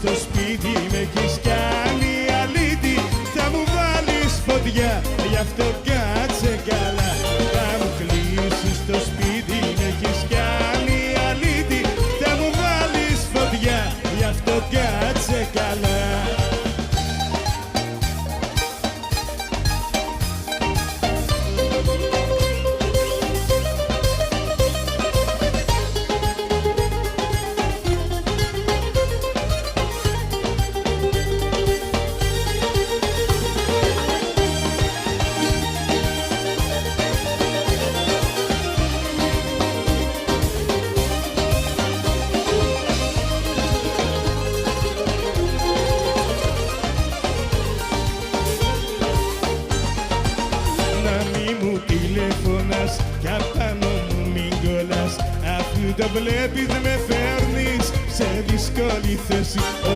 στο σπίτι με έχεις κάνει αλήτη. Θα μου βάλεις φωτιά, γι' αυτό κάτσε καλά. Θα μου κλείσεις το σπίτι με έχεις κάνει αλήτη. Θα μου βάλεις φωτιά, γι' αυτό κάτσε καλά. Τηλεφωνάς κι απάνω μου μην κολλάς. Αφού το βλέπεις με φέρνεις σε δύσκολη θέση.